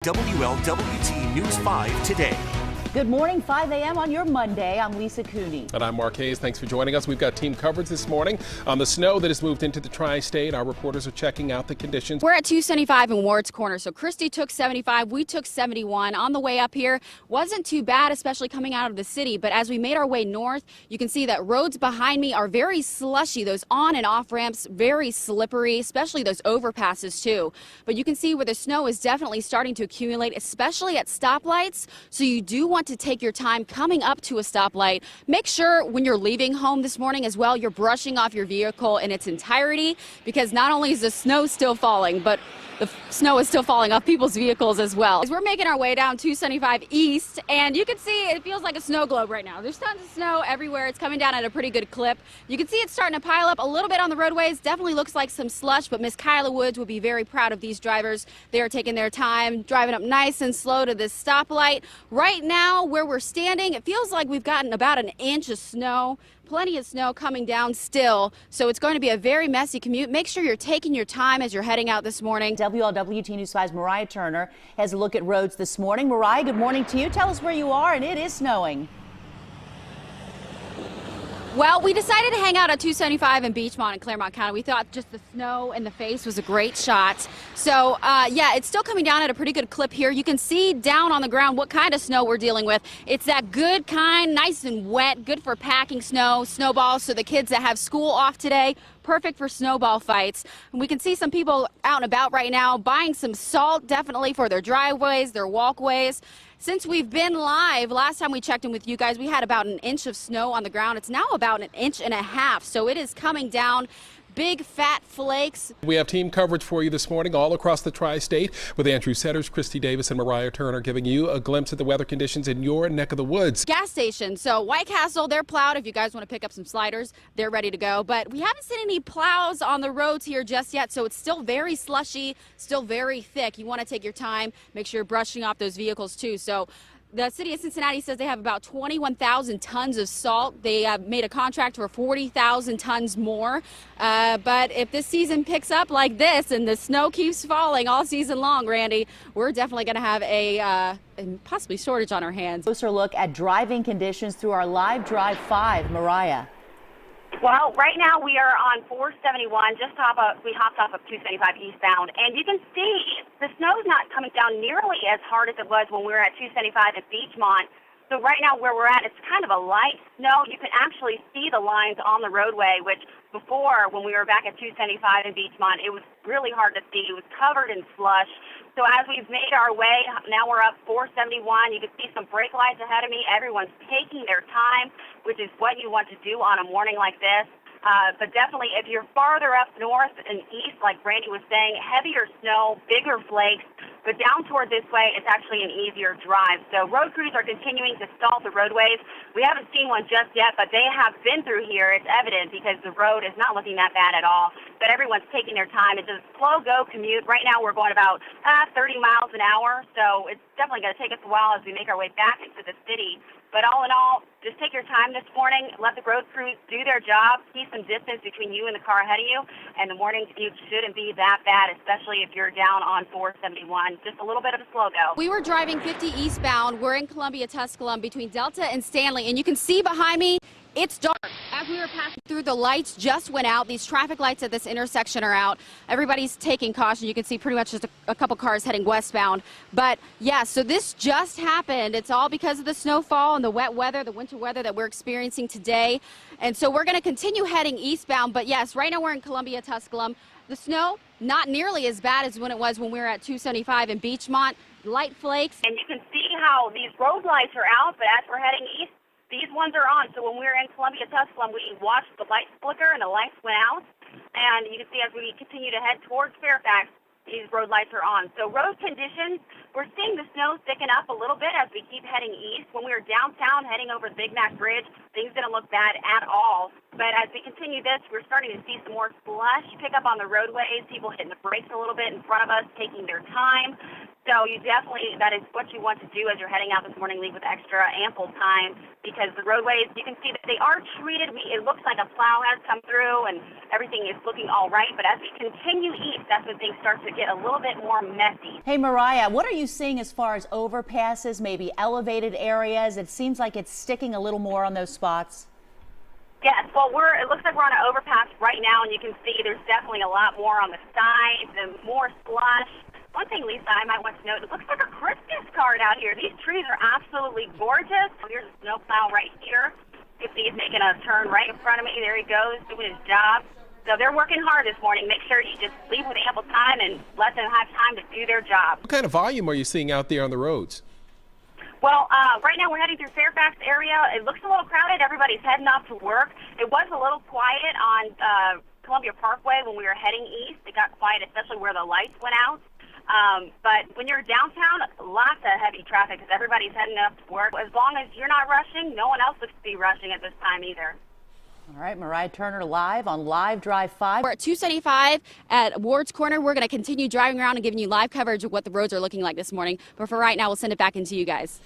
WLWT News 5 today. Good morning, 5 a.m. on your Monday. I'm Lisa Cooney. And I'm Mark Hayes. Thanks for joining us. We've got team coverage this morning on the snow that has moved into the tri-state. Our reporters are checking out the conditions. We're at 275 in Ward's Corner. So Christy took 75. We took 71. On the way up here, wasn't too bad, especially coming out of the city. But as we made our way north, you can see that roads behind me are very slushy. Those on and off ramps, very slippery, especially those overpasses too. But you can see where the snow is definitely starting to accumulate, especially at stoplights. So you do want to take your time coming up to a stoplight. Make sure when you're leaving home this morning as well, you're brushing off your vehicle in its entirety, because not only is the snow still falling, but the snow is still falling off people's vehicles as well. As we're making our way down 275 east, and you can see it feels like a snow globe right now. There's tons of snow everywhere. It's coming down at a pretty good clip. You can see it's starting to pile up a little bit on the roadways. Definitely looks like some slush, but Miss Kyla Woods will be very proud of these drivers. They are taking their time, driving up nice and slow to this stoplight. Right now, where we're standing, it feels like we've gotten about an inch of snow. Plenty of snow coming down still, so it's going to be a very messy commute. Make sure you're taking your time as you're heading out this morning. WLWT News 5's Miriah Turner has a look at roads this morning. Miriah, good morning to you. Tell us where you are, and it is snowing. Well, we decided to hang out at 275 in Beechmont in Claremont County. We thought just the snow in the face was a great shot. So, yeah, it's still coming down at a pretty good clip here. You can see down on the ground what kind of snow we're dealing with. It's that good kind, nice and wet, good for packing snow, snowballs. So the kids that have school off today, perfect for snowball fights. And we can see some people out and about right now buying some salt, definitely for their driveways, their walkways. Since we've been live, last time we checked in with you guys, we had about an inch of snow on the ground. It's now about an inch and a half, so it is coming down. Big fat flakes. We have team coverage for you this morning all across the tri-state with Andrew Setters, Christy Davis, and Miriah Turner giving you a glimpse at the weather conditions in your neck of the woods. Gas station. So White Castle, they're plowed. If you guys want to pick up some sliders, they're ready to go. But we haven't seen any plows on the roads here just yet, so it's still very slushy, still very thick. You want to take your time, make sure you're brushing off those vehicles too. So the city of Cincinnati says they have about 21,000 tons of salt. They have made a contract for 40,000 tons more. But if this season picks up like this and the snow keeps falling all season long, Randy, we're definitely going to have a possibly shortage on our hands. Closer look at driving conditions through our live Drive 5. Miriah. Well, right now we are on 471. We hopped off of 275 eastbound, and you can see the snow's not coming down nearly as hard as it was when we were at 275 at Beechmont. So right now where we're at, it's kind of a light snow. You can actually see the lines on the roadway, which before, when we were back at 275 in Beechmont, it was really hard to see. It was covered in slush. So as we've made our way, now we're up 471. You can see some brake lights ahead of me. Everyone's taking their time, which is what you want to do on a morning like this. But definitely, if you're farther up north and east, like Brandy was saying, heavier snow, bigger flakes. But down toward this way, it's actually an easier drive. So road crews are continuing to salt the roadways. We haven't seen one just yet, but they have been through here. It's evident because the road is not looking that bad at all. But everyone's taking their time. It's a slow go commute. Right now, we're going about 30 miles an hour. So it's definitely going to take us a while as we make our way back into the city. But all in all, just take your time this morning. Let the road crews do their job. Keep some distance between you and the car ahead of you. And the morning commute shouldn't be that bad, especially if you're down on 471. Just a little bit of a slow go. We were driving 50 eastbound. We're in Columbia, Tusculum, between Delta and Stanley. And you can see behind me, it's dark. As we were passing through, the lights just went out. These traffic lights at this intersection are out. Everybody's taking caution. You can see pretty much just a couple cars heading westbound. But yeah, so this just happened. It's all because of the snowfall and the wet weather, the winter weather that we're experiencing today. And so we're going to continue heading eastbound. But yes, right now we're in Columbia, Tusculum. The snow, not nearly as bad as when it was when we were at 275 in Beechmont. Light flakes. And you can see how these road lights are out, but as we're heading east, these ones are on. So when we were in Columbia, Tusculum, we watched the lights flicker and the lights went out. And you can see as we continue to head towards Fairfax, these road lights are on. So road conditions, we're seeing the snow thicken up a little bit as we keep heading east. When we were downtown heading over the Big Mac Bridge, things didn't look bad at all. But as we continue this, we're starting to see some more slush pick up on the roadways, people hitting the brakes a little bit in front of us, taking their time. So that is what you want to do as you're heading out this morning. Leave with extra ample time because the roadways, you can see that they are treated. It looks like a plow has come through and everything is looking all right. But as we continue east, that's when things start to get a little bit more messy. Hey, Miriah, what are you seeing as far as overpasses, maybe elevated areas? It seems like it's sticking a little more on those spots. Yes, well, it looks like we're on an overpass right now, and you can see there's definitely a lot more on the sides and more slush. One thing, Lisa, I might want to note, it looks like a Christmas card out here. These trees are absolutely gorgeous. Here's a snowplow right here. You can see he's making a turn right in front of me. There he goes, doing his job. So they're working hard this morning. Make sure you just leave with ample time and let them have time to do their job. What kind of volume are you seeing out there on the roads? Well, right now we're heading through Fairfax area. It looks a little crowded. Everybody's heading off to work. It was a little quiet on Columbia Parkway when we were heading east. It got quiet, especially where the lights went out. But when you're downtown, lots of heavy traffic because everybody's heading up to work. As long as you're not rushing, no one else looks to be rushing at this time either. All right, Miriah Turner live on Live Drive 5. We're at 275 at Ward's Corner. We're going to continue driving around and giving you live coverage of what the roads are looking like this morning. But for right now, we'll send it back into you guys.